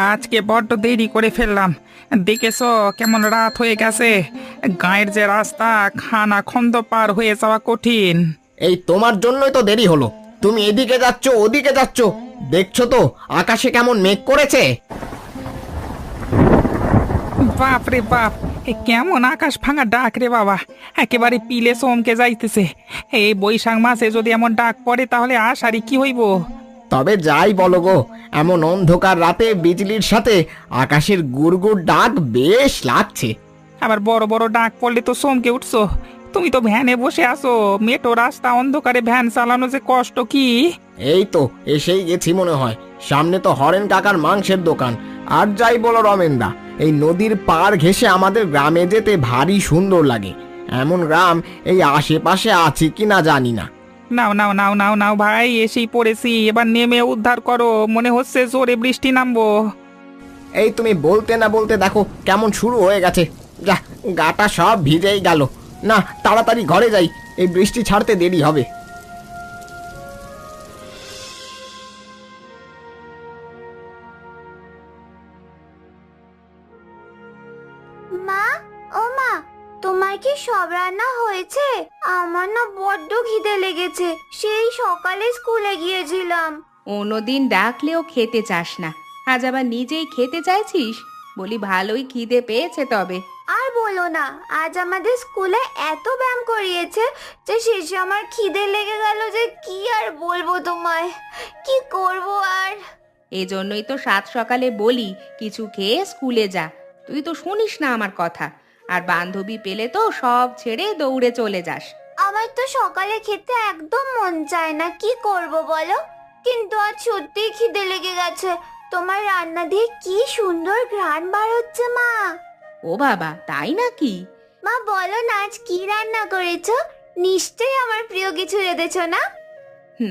আজকে বড্ড দেরি করে ফেললাম। দেখেছো কেমন রাত হয়ে গেছে। গাঁয়ের যে রাস্তা, খানা খন্দ পার হয়ে যাওয়া কঠিন। এই তোমার জন্যই তো দেরি হলো। তুমি এদিকে যাচ্ছ ওদিকে যাচ্ছ, দেখছো তো আকাশে কেমন মেঘ করেছে। বাপ রে বাপ, এ কেমন আকাশ ভাঙা ডাক রে বাবা। একেবারে পিলে চমকে যাইতেছে। এই বৈশাখ মাসে যদি এমন ডাক পড়ে তাহলে আষাঢ়ে কি হইব। তবে যাই বলো গো, এমন অন্ধকার রাতে বিজলির সাথে আকাশের গুড়গুড় ডাক বেশ লাগছে। আবার বড় বড় ডাক পড়লে তো চমকে উঠছো। তুমি তো ভ্যানে বসে আছো, মেটো রাস্তা, অন্ধকারে ভ্যান চালানো যে কষ্ট কি। এই তো এসেই গেছি মনে হয়। সামনে তো হরেন কাকার মাংসের দোকান। আর যাই বলো রমেনদা, এই নদীর পাড় ঘেঁষে আমাদের গ্রামে যেতে ভারী সুন্দর লাগে। এমন গ্রাম এই আশেপাশে আছে কি না জানি না। নাও নাও নাও নাও নাও ভাই, এসেই পড়েছি। এবার নেমে উদ্ধার করো, মনে হচ্ছে জোরে বৃষ্টি নামবো। এই তুমি বলতে না বলতে দেখো কেমন শুরু হয়ে গেছে। যা, গাটা সব ভিজেই গেল। না, তাড়াতাড়ি ঘরে যাই, এই বৃষ্টি ছাড়তে দেরি হবে। মা, ও মা, তোমার কি সব রান্না হয়েছে? আমার না বড্ড খিদে লেগেছে, সেই সকালে স্কুলে গিয়েছিলাম। অন্যদিন ডাকলেও খেতে চাস না, আজ আবার নিজেই খেতে চাইছিস? বলি ভালোই খিদে পেয়েছে তবে। আর বলো না, আজ আমাদের স্কুলে এত ব্যায়াম করিয়েছে যে শেষে আমার খিদে লেগে গেল, যে কি আর বলবো তোমায়। কি করব আর। এজন্যই তো সাত সকালে বলি কিছু খেয়ে স্কুলে যা। তুই তো শুনিস না আমার কথা, আর বান্ধবী পেলে তো সব ছেড়ে দৌড়ে চলে যাস। আমার তো সকালে খেতে একদম মন চায় না, কি করব বলো। কিন্তু আজ সত্যিই খিদে লেগে গেছে। তোমার রান্না দিয়ে কি সুন্দর ঘ্রাণ বার হচ্ছে মা। ও বাবা, তাই নাকি? মা বলো না, আজ কি রান্না করেছো? নিশ্চয়ই আমার প্রিয় কিছু রেঁধেছো না?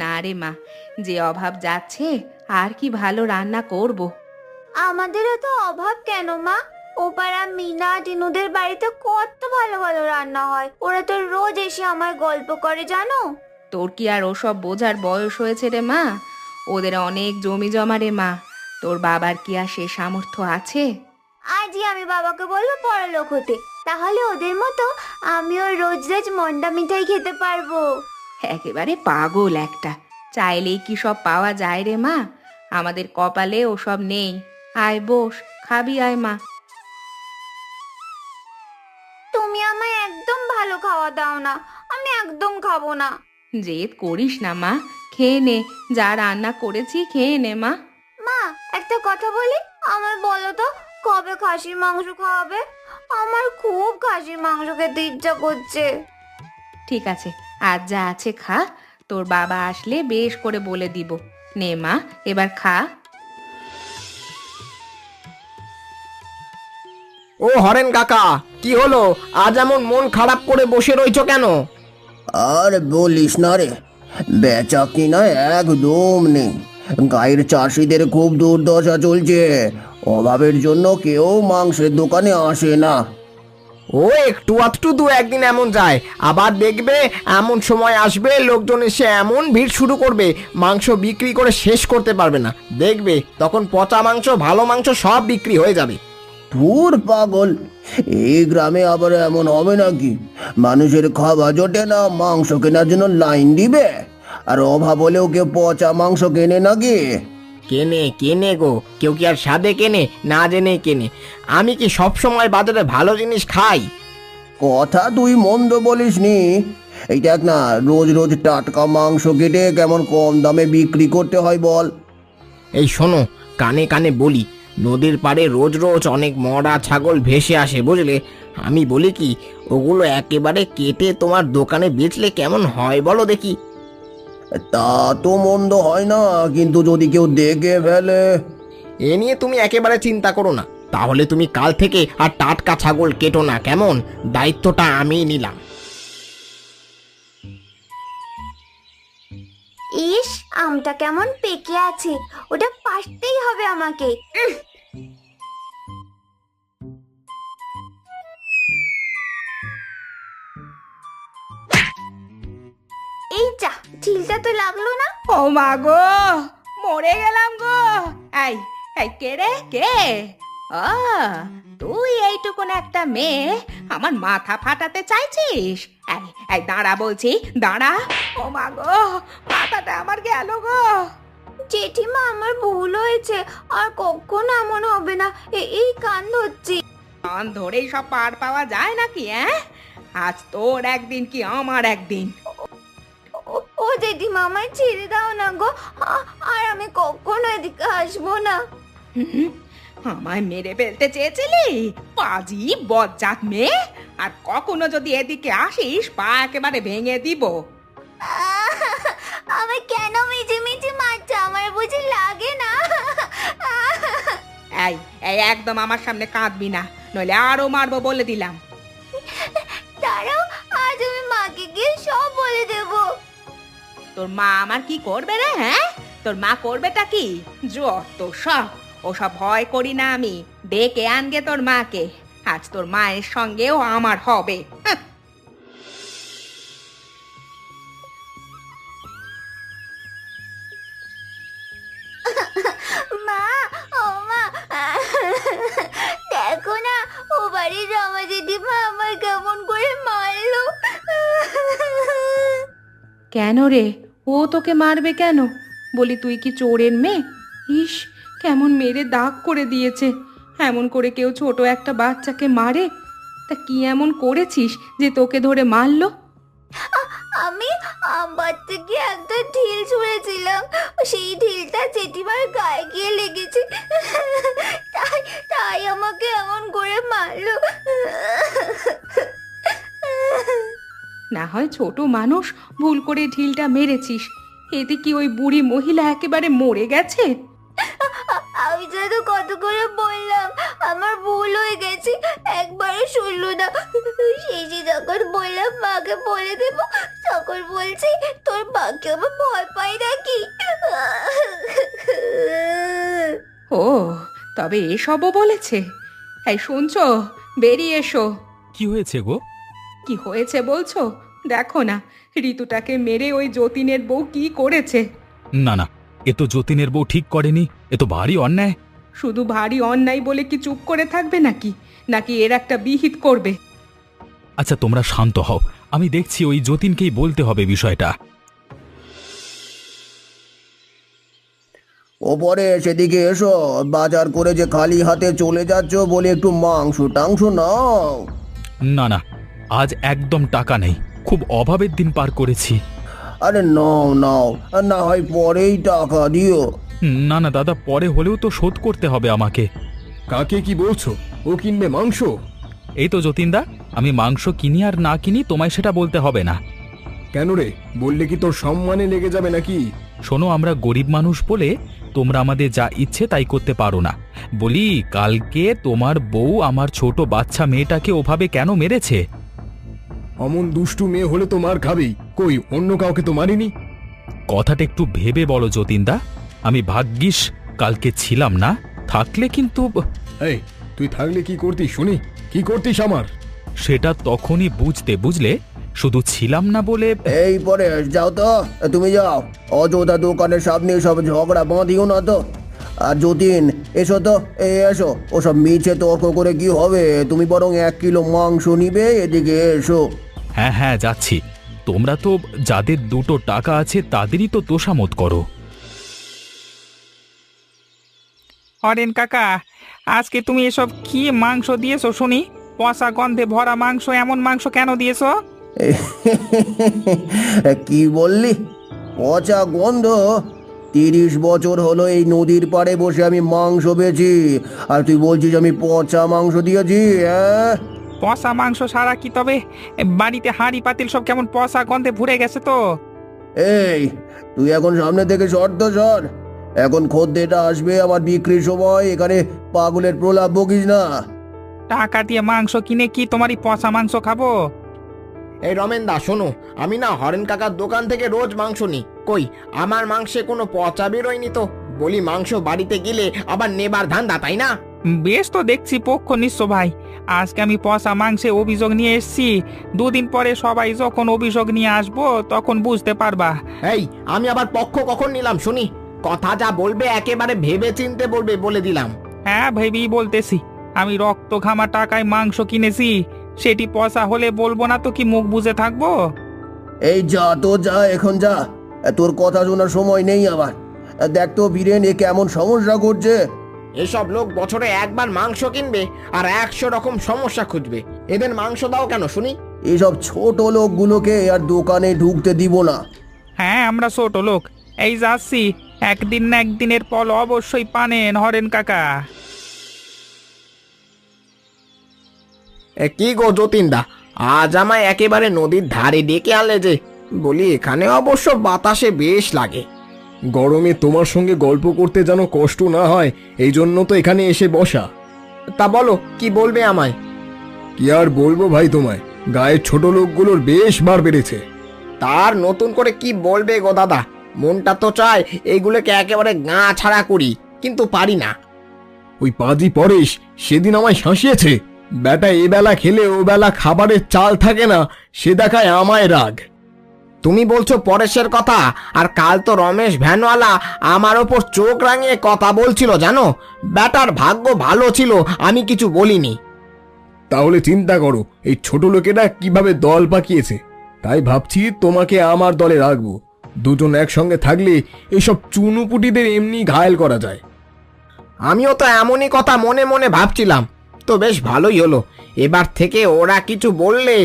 না রে মা, যে অভাব যাচ্ছে আর কি ভালো রান্না করব। আমাদেরও তো অভাব কেন মা? ওপাড়া মিনা টিনুদের বাড়িতে কত ভালো ভালো রান্না হয়, ওরা তো রোজ এসে আমার গল্প করে জানো। তোর কি আর ওসব বোঝার বয়স হয়েছে রে মা? ওদের অনেক জমি জমা রে মা। তোর বাবার কি আর সে সামর্থ্য আছে? আজই আমি বাবাকে বলবো বড়লোক হতে, তাহলে ওদের মতো আমিও রোজ রোজ মন্ডা মিঠাই খেতে পারবো। একেবারে পাগল একটা। চাইলেই কি সব পাওয়া যায় রে মা? আমাদের কপালে ওসব নেই। আয় বস, খাবি আয় মা। তুমি আমায় একদম ভালো খাওয়া দাও না, আমি একদম খাবো না। জেদ করিস না মা, খেয়ে নে। যা রান্না করেছি খেয়ে নে মা। মা, একটা কথা বলি, আমায় বলো তো কবে খাসির মাংস খাওয়াবে? আমার খুব খাসির মাংস খেতে ইচ্ছা করছে। ঠিক আছে, আজ যা আছে খা। তোর বাবা আসলে বেশ করে বলে দিব। নে মা, এবার খা। ও হরেন কাকা, কি হলো? আজ এমন মন খারাপ করে বসে রইছো কেন? আর বলিস না রে, বেচা কিনা একদম নেই। গায়ের চাষিদের খুব দুর্দশা চলছে। অভাবের জন্য কেউ মাংসের দোকানে আসে না। ও একটু আধটু দু একদিন এমন যায়, আবার দেখবে এমন সময় আসবে লোকজন এসে এমন ভিড় শুরু করবে, মাংস বিক্রি করে শেষ করতে পারবে না। দেখবে তখন পচা মাংস ভালো মাংস সব বিক্রি হয়ে যাবে। ধুর পাগল, এই গ্রামে আবার এমন হবে নাকি? মানুষের খাওয়া জোটে না, মাংস কেনার জন্য লাইন দিবে। আর অভাব হলেও কেউ পচা মাংস কেনে নাকি? কেনে কেনে গো, কেউ কি আর স্বাদে কেনে, না জেনে কেনে। আমি কি সব সময় বাজারে ভালো জিনিস খাই? কথা তুই মন্দ বলিস নি। এই দেখ না, রোজ রোজ টাটকা মাংস কেটে কেমন কম দামে বিক্রি করতে হয় বল। এই শোনো, কানে কানে বলি, নদীর পাড়ে রোজ রোজ অনেক মরা ছাগল ভেসে আসে বুঝলে। আমি বলি কি, ওগুলো একেবারে কেটে তোমার দোকানে বেচলে কেমন হয় বলো দেখি। তা তো মন্দ হয় না, কিন্তু যদি কেউ দেখে ফেলে? এ নিয়ে তুমি একেবারে চিন্তা করো না। তাহলে তুমি কাল থেকে আর টাটকা ছাগল কেটো না কেমন? দায়িত্বটা আমিই নিলাম। ইস, আমটা কেমন পেকে আছে, ওটা পাড়তেই হবে আমাকে। এই যা, ঢিলটা তো লাগলো না। ও মা গো, মরে গেলাম গো। এই, এই কে রে, কে? ও, তুই এইটুকুন একটা মেয়ে আমার মাথা ফাটাতে চাইছিস? এই এই দাঁড়া বলছি, দাঁড়া। ও মা গো, মাথাটা আমার গেল গো। জেঠিমা, আমার ভুল হয়েছে, আর কখনো এমন হবে না। এই কান ধরছি। কান ধরেই সব পার পাওয়া যায় নাকি? আজ তোর একদিন কি আমার একদিন। ও জেঠিমা, আমায় ছেড়ে দাও না গো। আর আমি কখনো এদিকে আসবো না। হুম, আমায় মেরে ফেলতে চেয়েছিলি? পাজি বজ্জাত মেয়ে, আর কখনো যদি এদিকে আসিস পা একেবারে ভেঙে দিব। আমি কেন মিছি মিছি মারছে? আমার বুঝি লাগে না? এই এই একদম আমার সামনে কাঁদবি না, নইলে আরো মারবো বলে দিলাম। দাঁড়াও, আজ আমি মাকে গিয়ে সব বলে দেবো। তোর মা আমার কি করবে রে? তোর মা করবেটা কি? যত সব, ওসব ভয় করি না আমি। ডেকে আনগে তোর মাকে, আজ তোর মায়ের সঙ্গেও আমার হবে। মা, ও মা, দেখো না, ও বাড়ির রমা দিদিমা আমার কেমন করে মারলো। কেন রে, ও তোকে মারবে কেন? বলি তুই কি চোরের মেয়ে? ইস, কেমন মেরে দাগ করে দিয়েছে। এমন করে কেউ ছোট একটা বাচ্চাকে মারে? তা কি এমন করেছিস যে তোকে ধরে মারলো? আমি আমার থেকে একটা ঢিল ছুঁড়েছিলাম, সেই ঢিলটা জেঠিমার গায়ে গিয়ে লেগেছে, তাই তাই আমাকে এমন করে মারলো। না হয় ছোট মানুষ, ভুল করে ঢিলটা মেরেছিস, এতে কি ওই বুড়ি মহিলা একেবারে মরে গেছে? আমি তো কত করে বললাম আমার ভুল হয়ে গেছে, একবারও শুনলো না। শেষে যখন বললাম মাকে বলে দেব, তখন বলছি তোর মাকে আমার ভয় পাই নাকি। ও, তবে এসবও বলেছে? এই শুনছো, বেরিয়ে এসো। কি হয়েছে গো? কি হয়েছে বলছো? দেখো না, ঋতুটাকে মেরে ওই যতীনের বউ কি করেছে। না না, এ তো যতীনের বউ ঠিক করেনি, এ তো ভারী অন্যায়। শুধু ভারী অন্যায় বলে কি চুপ করে থাকবে নাকি? নাকি এর একটা বিহিত করবে? আচ্ছা তোমরা শান্ত হও, আমি দেখছি ওই যতীনকেই বলতে হবে বিষয়টা। ওপরে সেদিকে এসো, বাজার করে যে খালি হাতে চলে যাচ্ছ বলে একটু মাংস টাংস নাও। না না, আজ একদম টাকা নেই, খুব অভাবের দিন পার করেছি। আরে নাও নাও, আর না হয় পরেই টাকা দিও। না না দাদা, পরে হলেও তো শোধ করতে হবে আমাকে। কাকে কি বলছো? ও কিনবে মাংস? এই তো যতীনদা, আমি মাংস কিনি আর না কিনি তোমায় সেটা বলতে হবে না। কেন রে, বললে কি তোর সম্মানে লেগে যাবে নাকি? শোনো, আমরা গরিব মানুষ বলে তোমরা আমাদের যা ইচ্ছে তাই করতে পারো না। বলি, কালকে তোমার বউ আমার ছোট বাচ্চা মেয়েটাকে ওভাবে কেন মেরেছে? অমন দুষ্টু মেয়ে হলে তো মার খাবেই, কই অন্য কাউকে তো মারিনি। কথাটা একটু ভেবে বলো যতীনদা, আমি ভাগ্যিস কালকে ছিলাম না, থাকলে কিন্তু। এই, তুই থাকলে কি করতিস শুনি? কি করতিস আমার? সেটা তখনই বুঝতে, বুঝলে? শুধু ছিলাম না বলে। এই পরে যাও তো, তুমি যাও, অযোধ্যা দোকানের সামনে সব ঝগড়া বাঁধিও না তো। আর যতীন, এসো তো, এসো, ওসব মিছে তর্ক করে কি হবে? তুমি বরং 1 কিলো মাংস নিবে, এদিকে এসো। হ্যাঁ হ্যাঁ, যাচ্ছি। তোমরা তো যাদের দুটো টাকা আছে তাদেরই তো তোষামত করো। হরেন কাকা, আজকে তুমি এসব কি মাংস দিয়েছো শুনি? পচা গন্ধে ভরা মাংস, এমন মাংস কেন দিয়েছো? কি বললি? পচা গন্ধ? 30 বছর হলো এই নদীর পাড়ে বসে আমি মাংস বেচি, আর তুই বলছিস আমি পচা মাংস দিয়েছি? পচা মাংস সারা কি তবে বাড়িতে হাঁড়ি পাতিল সব কেমন পচা গন্ধে ভরে গেছে তো। এই, তুই এখন সামনে থেকে সর তো সর। এখন খদ্দেরটা আসবে আমার বিক্রির সময়, এখানে পাগলের প্রলাপ বকিস না। টাকা দিয়ে মাংস কিনে কি তোমারই পচা মাংস খাবো? এই রমেনদা শোনো, আমি না হরেন কাকার দোকান থেকে রোজ মাংস নিই, কই আমার মাংসে কোনো পচা বেরোয়নি তো। বলি, মাংস বাড়িতে গেলে আবার নেবার ধান্দা, তাই না? বেশ তো দেখছি পক্ষ নিঃস্ব ভাই। আজকে আমি পচা মাংসে অভিযোগ নিয়ে এসেছি, 2 দিন পরে সবাই যখন অভিযোগ নিয়ে আসবো তখন বুঝতে পারবা। এই, আমি আবার পক্ষ কখন নিলাম শুনি? কথা যা বলবে একেবারে ভেবে চিনতে বলবে, বলে দিলাম। হ্যাঁ ভেবেই বলতেছি, আমি রক্ত ঘামা টাকায় মাংস কিনেছি, সেটি পয়সা হলে বলবো না তো কি মুখ বুজে থাকবো? এই যা তো যা, এখন যা, তোর কথা শোনার সময় নেই আমার। দেখ তো বীরেন, এ কেমন সমস্যা করছে। এসব লোক বছরে একবার মাংস কিনবে আর 100 রকম সমস্যা খুঁজবে। এদের মাংস দাও কেন শুনি? এসব ছোট লোকগুলোকে আর দোকানে ঢুকতে দিব না। হ্যাঁ আমরা ছোট লোক, এই যাচ্ছি, একদিন না একদিনের ফল অবশ্যই পানেন হরেন কাকা। কি গো যতীনদা, আজ আমায় একেবারে নদীর ধারে ডেকে আনলে যে? বলি এখানে অবশ্য বাতাসে বেশ লাগে। গরমে তোমার সঙ্গে গল্প করতে যেন কষ্ট না হয়, এই জন্য তো এখানে এসে বসা। তা বলো, কি বলবে আমায়? কি আর বলবো ভাই তোমায়, গায়ের ছোট লোকগুলোর বেশ বার বেড়েছে। তার নতুন করে কি বলবে গো দাদা? মনটা তো চায় এইগুলোকে একেবারে গা ছাড়া করি, কিন্তু পারি না। ওই পাজি পরেশ সেদিন আমায় শাসিয়েছে, বেটা এবেলা খেলে ও বেলা খাবারের চাল থাকে না, সে দেখায় আমায় রাগ। তুমি বলছো পরেশের কথা, আর কাল তো রমেশ ভ্যানওয়ালা আমার ওপর চোখ রাঙিয়ে কথা বলছিল জানো। বেটার ভাগ্য ভালো ছিল আমি কিছু বলিনি। তাহলে চিন্তা করো এই ছোট লোকেরা কিভাবে দল পাকিয়েছে। তাই ভাবছি তোমাকে আমার দলে রাখবো। দুজন একসঙ্গে থাকলে এসব চুনুপুটিদের এমনি ঘায়েল করা যায়। আমিও তো এমনই কথা মনে মনে ভাবছিলাম, তো বেশ ভালোই হলো। এবার থেকে ওরা কিছু বললে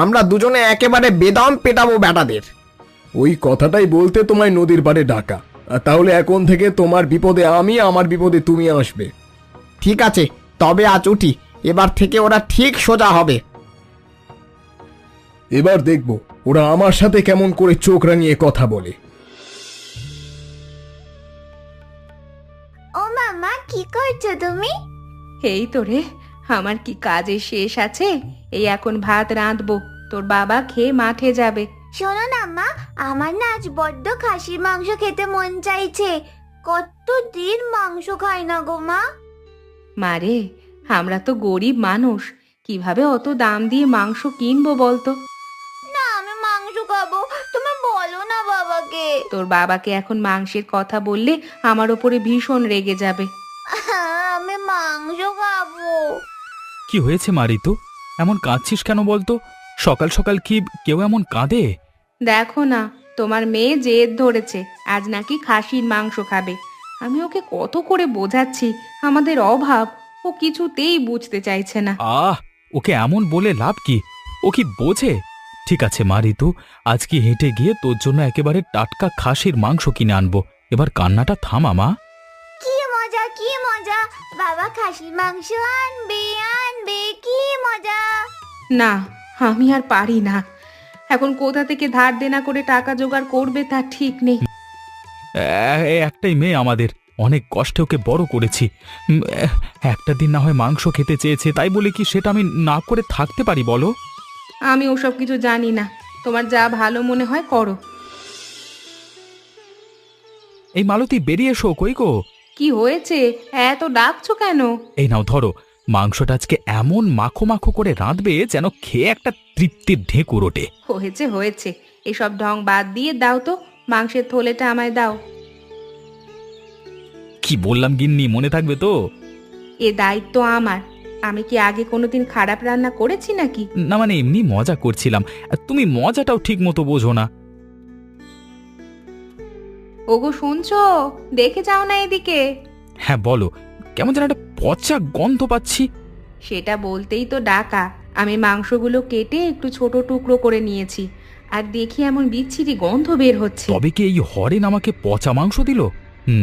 আমরা দুজনে একেবারে বেদম পেটাবো বেটাদের। ওই কথাটাই বলতে তোমায় নদীর পাড়ে ডাকা। আর তাহলে এখন থেকে তোমার বিপদে আমি, আমার বিপদে তুমি আসবে। ঠিক আছে, তবে আজ উঠি। এবার থেকে ওরা ঠিক সোজা হবে। এবার দেখব ওরা আমার সাথে কেমন করে চোখ রাঙিয়ে কথা বলে। ও মামা, কি করছো তুমি? এই তো রে, আমার কি কাজের শেষ আছে? এই এখন ভাত রাঁধবো, তোর বাবা খেয়ে মাঠে যাবে। শোনো না মা, আমার না আজ বড্ড খাসির মাংস খেতে মন চাইছে। কতদিন মাংস খাই না গো মা। মারে, আমরা তো গরিব মানুষ, কিভাবে অত দাম দিয়ে মাংস কিনবো বলতো? না, আমি মাংস খাবো, তুমি বলো না বাবাকে। তোর বাবাকে এখন মাংসের কথা বললে আমার ওপরে ভীষণ রেগে যাবে। আমি মাংস খাবো। কি হয়েছে মারিতু, এমন কাঁদছিস কেন বলতো? সকাল সকাল কি কেউ এমন কাঁদে? দেখো না, তোমার মেয়ে জেদ ধরেছে, আজ নাকি খাসির মাংস খাবে। আমি ওকে কত করে বোঝাচ্ছি আমাদের অভাব, ও কিছুতেই বুঝতে চাইছে না। ওকে এমন বলে লাভ কি? ও কি বোঝে? ঠিক আছে মারিতু, আজকে হেঁটে গিয়ে তোর জন্য একেবারে টাটকা খাসির মাংস কিনে আনবো। এবার কান্নাটা থামা মা। কি মজা, কি মজা, বাবা খাসির মাংস আনবে আনবে, কি মজা। না, আমি আর পারি না। এখন কোথা থেকে ধার দেনা করে টাকা জোগাড় করবে তার ঠিক নেই। একটাই মেয়ে আমাদের, অনেক কষ্টে ওকে বড় করেছি। একটা দিন না হয় মাংস খেতে চেয়েছে, তাই বলে কি সেটা আমি না করে থাকতে পারি বলো? আমি ওসব কিছু জানি না, তোমার যা ভালো মনে হয় করো। এই মালতী, বেরিয়ে এসো। কই গো? কি হয়েছে, এত ডাকছো কেন? এই নাও ধরো, মাংসটা আজকে এমন মাখো মাখো করে রাঁধবে যেন খেয়ে একটা তৃপ্তির ঢেকুর ওঠে। হয়েছে হয়েছে, এসব ঢং বাদ দিয়ে দাও তো, মাংসের থলেটা আমায় দাও। কি বললাম গিন্নি, মনে থাকবে তো? এ দায়িত্ব আমার। আমি কি আগে কোনোদিন খারাপ রান্না করেছি নাকি? না মানে এমনি মজা করছিলাম, তুমি মজাটাও ঠিক মতো বোঝো না। ওগো শুনছো, দেখে যাও না এদিকে। হ্যাঁ বলো, কেমন যেন একটা পচা গন্ধ পাচ্ছি। সেটা বলতেই তো ডাকা। আমি মাংসগুলো কেটে একটু ছোট টুকরো করে নিয়েছি, আর দেখি এমন বিচ্ছিরি গন্ধ বের হচ্ছে। তবে কি এই হরেন আমাকে পচা মাংস দিল?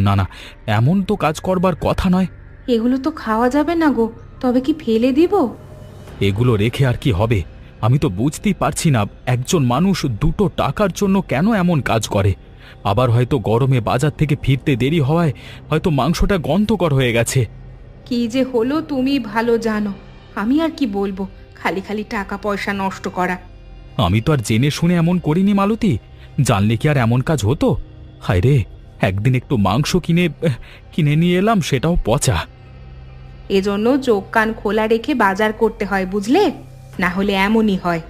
না না, এমন তো কাজ করবার কথা নয়। এগুলো তো খাওয়া যাবে না গো, তবে কি ফেলে দিব? এগুলো রেখে আর কি হবে? আমি তো বুঝতেই পারছি না একজন মানুষ দুটো টাকার জন্য কেন এমন কাজ করে। আবার হয়তো গরমে বাজার থেকে ফিরতে দেরি হওয়ায় হয়তো মাংসটা গন্ধকর হয়ে গেছে। কি যে হলো তুমি ভালো জানো। আমি আর কি বলবো, খালি খালি টাকা পয়সা নষ্ট করা। আমি তো আর জেনে শুনে এমন করিনি মালতী, জানলে কি আর এমন কাজ হতো? হায় রে, একদিন একটু মাংস কিনে নিয়ে এলাম, সেটাও পচা। এজন্য চোখ কান খোলা রেখে বাজার করতে হয়, বুঝলে? না হলে এমনই হয়।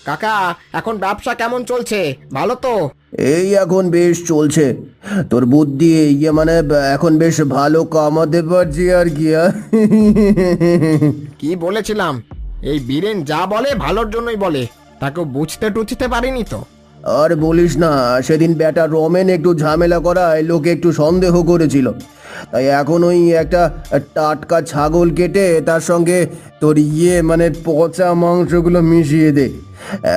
কাকা, এখন ব্যবসা কেমন চলছে? ভালো তো? এই এখন বেশ চলছে। তোর বুদ্ধি মানে এখন বেশ ভালো কামাতে পারছি আর কি। কি বলেছিলাম, এই বীরেন যা বলে ভালোর জন্যই বলে, তাকে বুঝতে টুঝতে পারিনি তো। আর বলিস না, সেদিন বেটা রমেন একটু ঝামেলা করায় লোকে একটু সন্দেহ করেছিল, তাই এখন ওই একটা টাটকা ছাগল কেটে তার সঙ্গে তোর মানে পচা মাংসগুলো মিশিয়ে দে,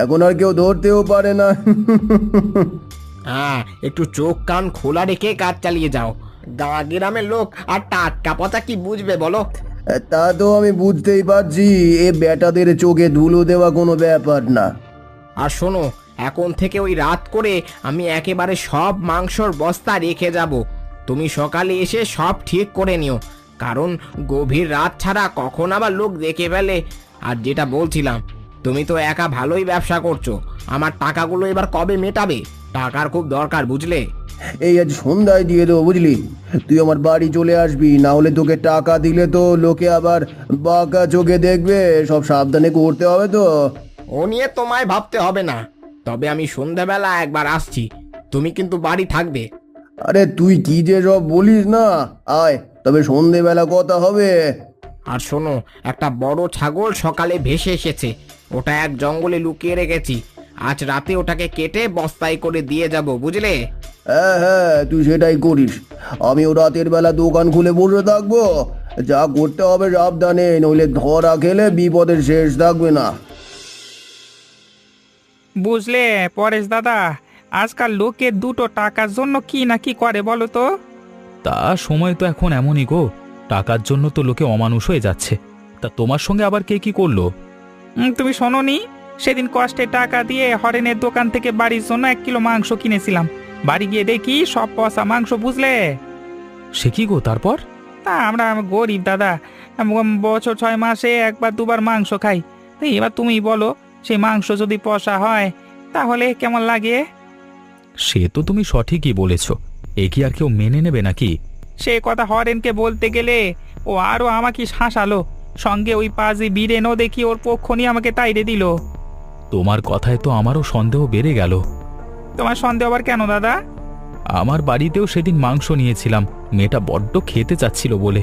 এখন আর কেউ ধরতেও পারে না। হ্যাঁ, একটু চোখ কান খোলা রেখে কাজ চালিয়ে যাও। গ্রামের লোক আর টাটকা পচা কি বুঝবে বলো? তা তো আমি বুঝতেই পারছি, এ বেটাদের চোখে ধুলো দেওয়া কোনো ব্যাপার না। আর শোনো, এখন থেকে ওই রাত করে আমি একেবারে সব মাংসর বস্তা রেখে যাব। তুমি সকালে এসে সব ঠিক করে নিও, কারণ গভীর রাত ছাড়া কখন আবার লোক দেখে ফেলে। আর যেটা বলছিলাম, তুমি তো একা ভালোই ব্যবসা করছো, আমার টাকাগুলো এবার কবে মেটাবে? টাকার খুব দরকার, বুঝলে? এই আজ সন্ধ্যায় দিয়ে দেবো, বুঝলি? তুই আমার বাড়ি চলে আসবি, না হলে তোকে টাকা দিলে তো লোকে আবার বাঁকা চোখে দেখবে, সব সাবধানে করতে হবে তো। ও নিয়ে তোমায় ভাবতে হবে না, তবে আমি সন্ধ্যাবেলা একবার আসছি, তুমি কিন্তু বাড়ি থাকবে। আরে তুই কি যে সব বলিস না, আয় তবে সন্ধেবেলা কথা হবে। আর শোনো, একটা বড় ছাগল সকালে ভেসে এসেছে, ওটা এক জঙ্গলে লুকিয়ে রেখেছি। আজ রাতে ওটাকে কেটে বস্তায় করে দিয়ে যাব, বুঝলে? হ্যাঁ হ্যাঁ, তুই সেটাই করিস। আমিও রাতের বেলা দোকান খুলে বসে থাকবো, যা করতে হবে সাবধানে, নইলে ধরা খেলে বিপদের শেষ থাকবে না। বুঝলে পরেশ দাদা, আজকাল লোকে দুটো টাকার জন্য কি না কি করে বলো তো। তা সময় তো এখন এমনই গো, টাকার জন্য তো লোকে অমানুষ হয়ে যাচ্ছে। তা তোমার সঙ্গে আবার কে কি করলো? তুমি শোনোনি, সেদিন কষ্টে টাকা দিয়ে হরেনের দোকান থেকে বাড়ির জন্য 1 কিলো মাংস কিনেছিলাম। বাড়ি গিয়ে দেখি সব পচা মাংস, বুঝলে? সে কি গো, তারপর? তা আমরা গরিব দাদা, বছর 6 মাসে একবার দুবার মাংস খাই। তো এবার তুমি বলো, সেই মাংস যদি পচা হয় তাহলে কেমন লাগে? সে তো তুমি সঠিকই বলেছ, এ কি আর কেউ মেনে নেবে নাকি? সে কথা হরেনকে বলতে গেলে ও আরো আমাকে শাসালো, সঙ্গে ওই পাজি বীরেনও দেখি ওর পক্ষ নিয়ে আমাকে তাইরে দিল। তোমার কথায় তো আমারও সন্দেহ বেড়ে গেল। তোমার সন্দেহ আবার কেন দাদা? আমার বাড়িতেও সেদিন মাংস নিয়েছিলাম, মেয়েটা বড্ড খেতে চাচ্ছিল বলে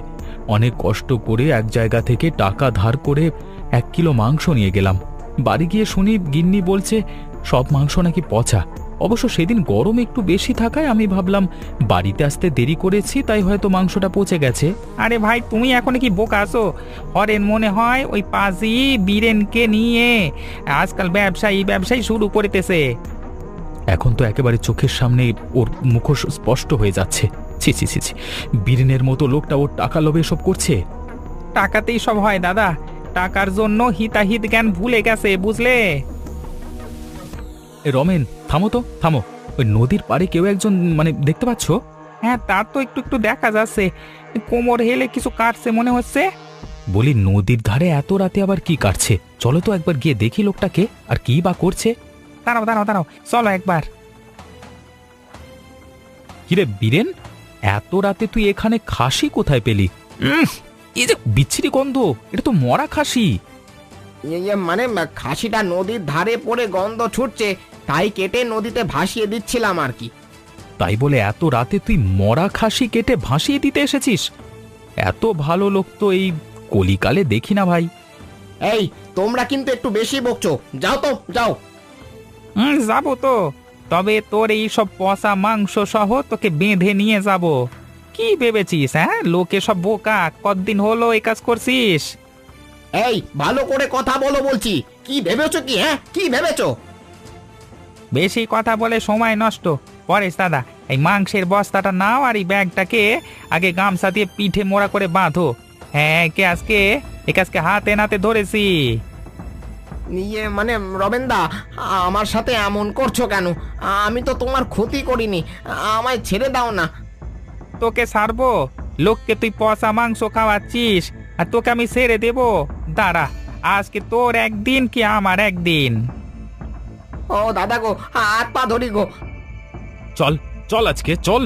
অনেক কষ্ট করে এক জায়গা থেকে টাকা ধার করে 1 কিলো মাংস নিয়ে গেলাম। বাড়ি গিয়ে শুনি গিন্নি বলছে সব মাংস নাকি পচা। অবশ্য সেদিন গরম একটু বেশি থাকায় আমি ভাবলাম বাড়িতে আসতে দেরি করেছি, তাই হয়তো মাংসটা পচে গেছে। আরে ভাই, তুমি এখন কি বোকা আছো? হরেন মনে হয় ওই পাজি বীরেনকে নিয়ে আজকাল ব্যবসায়ী শুরু করিতেছে। এখন তো একেবারে চোখের সামনে ওর মুখোশ স্পষ্ট হয়ে যাচ্ছে। ছি ছি ছি ছি, বীরেনের মতো লোকটা ওর টাকা লোভে সব করছে। টাকাতেই সব হয় দাদা, টাকার জন্য হিতাহিত জ্ঞান ভুলে গেছে, বুঝলে? রমেন, থামো তো থামো, ওই নদীর পাড়ে কেউ একজন মানে দেখতে পাচ্ছ? হ্যাঁ, তার তো একটু দেখা যাচ্ছে, কোমর হেলে কিছু কাটছে মনে হচ্ছে। বলি, নদীর ধারে এত রাতে আবার কি কাটছে? চলো তো একবার গিয়ে দেখি লোকটাকে, আর কি বা করছে। দাঁড়াও, চলো একবার। কিরে বীরেন, এত রাতে তুই এখানে খাসি কোথায় পেলি? এই যে বিচ্ছিরি গন্ধ, এটা তো মরা খাসি। মানে খাসিটা নদীর ধারে পড়ে গন্ধ ছুটছে, তাই কেটে নদীতে ভাসিয়ে দিচ্ছিলাম আর কি। তাই বলে এত রাতে তুই মরা খাসি কেটে ভাসিয়ে দিতে এসেছিস? এত ভালো লোক তো এই কলিকালে দেখি না ভাই। এই, তোমরা কিন্তু একটু বেশি বকছো, যাও তো যাও। যাবো তো, তবে তোর এই সব পচা মাংস সহ তোকে বেঁধে নিয়ে যাব। কি ভেবেছিস? হ্যাঁ, লোকে সব বোকা, কতদিন হলো এই কাজ করছিস? এই, ভালো করে কথা বলো বলছি। কি ভেবেছো কি? হ্যাঁ, কি ভেবেছো? বেশি কথা বলে সময় নষ্ট। পরেশ দাদা, এই মাংসের বস্তাটা নাও, আর এই ব্যাগটাকে আগে গামছা দিয়ে পিঠে মোড়া করে বাঁধো। হ্যাঁ, আজকে হাতে নাতে ধরেছি। মানে রমেনদা, আমার সাথে এমন করছো কেন? আমি তো তোমার ক্ষতি করিনি, আমায় ছেড়ে দাও না। তোকে ছাড়বো? লোককে তুই পচা মাংস খাওয়াচ্ছিস, আর তোকে আমি ছেড়ে দেবো? দাঁড়া, আজকে তোর একদিন কি আমার একদিন। ও দাদা গো, হাত পা ধরি গো। চল চল, আজকে চল,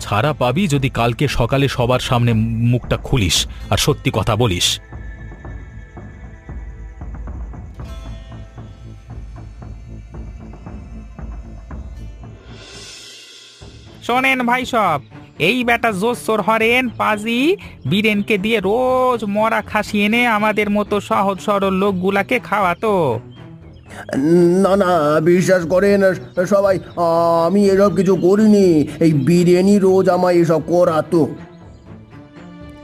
ছাড়া পাবি যদি কালকে সকালে সবার সামনে মুখটা খুলিস আর সত্যি কথা বলিস। শোনেন ভাই সব, এই বেটা জোসর হরেন পাজি বীরেনকে দিয়ে রোজ মরা খাসি এনে আমাদের মতো সহজ সরল লোকগুলাকে খাওয়াতো। না না, বিশ্বাস করেন সবাই, আমি এসব কিছু করিনি। এই বিরিয়ানি রোজ আমায় এসব করাতো।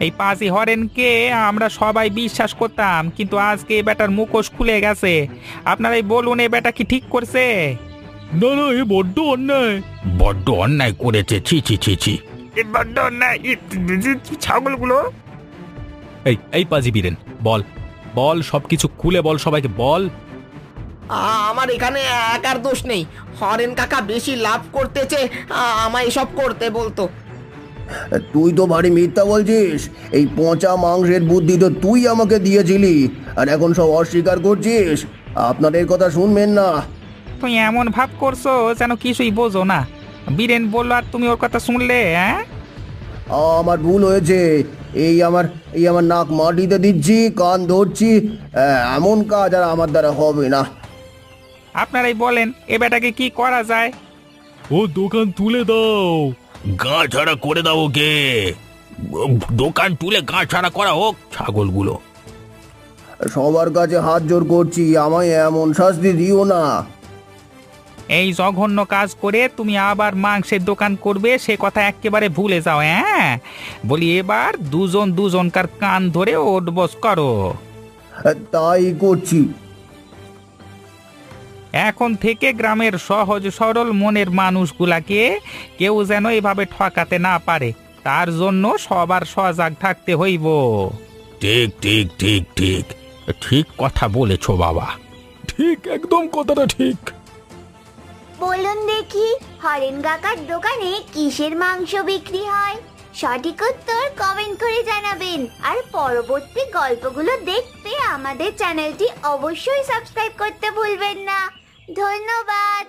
এই পাজি হরেনকে আমরা সবাই বিশ্বাস করতাম, কিন্তু আজকে এই বেটার মুখোশ খুলে গেছে। আপনারাই বলুন, এই বেটা কি ঠিক করছে? না না, এ বড্ড অন্যায়। বড্ড অন্যায় করেছে, ছি ছি ছি ছি। বড্ড না ছাগলগুলো। এই পাজি বীরেন, বল বল, সবকিছু খুলে বল, সবাইকে বল। আমার এখানে একার দোষ নেই, হরেন কাকা বেশি লাভ করতেছে, আমায় এসব করতে বলতো। তুই তো ভারী মিথ্যা বলছিস। এই পচা মাংসের বুদ্ধি তো তুই আমাকে দিয়েছিলি, আর এখন সব অস্বীকার করছিস। আপনাদের কথা শুনবেন না। তুই এমন ভাব করছো যেন কিছুই বোঝো না। বীরেন বললো আর তুমি ওর কথা শুনলে? হ্যাঁ, আমার ভুল হয়েছে। এই আমার নাক মাটিতে দিচ্ছি, কান ধরছি। এমন কাজ আর আমার দ্বারা হবে না। আপনারাই বলেন এ বেটাকে কি করা যায়? ও দোকান তুলে দাও, গা ছাড়া করে দাও ওকে। দোকান তুলে গা ছাড়া করা হোক, ছাগলগুলো। সবার কাছে হাত জোর করছি, আমায় এমন শাস্তি দিও না। এই জঘন্য কাজ করে তুমি আবার মাংসের দোকান করবে সে কথা একেবারে ভুলে যাও। হ্যাঁ, বলি এবার দুজন দুজনকার কান ধরে ওঠবস করো। তাই করছি। এখন থেকে গ্রামের সহজ সরল মনের মানুষগুলাকে কেউ যেন এভাবে ঠকাতে না পারে, তার জন্য সবার সজাগ থাকতে হইব। ঠিক ঠিক ঠিক ঠিক ঠিক কথা বলেছো বাবা, ঠিক, একদম কথাটা ঠিক। বলুন দেখি, হরেন কাকার দোকানে কিসের মাংস বিক্রি হয়? সঠিক উত্তর কমেন্ট করে জানাবেন। আর পরবর্তী গল্পগুলো দেখতে আমাদের চ্যানেলটি অবশ্যই সাবস্ক্রাইব করতে ভুলবেন না। ধন্যবাদ।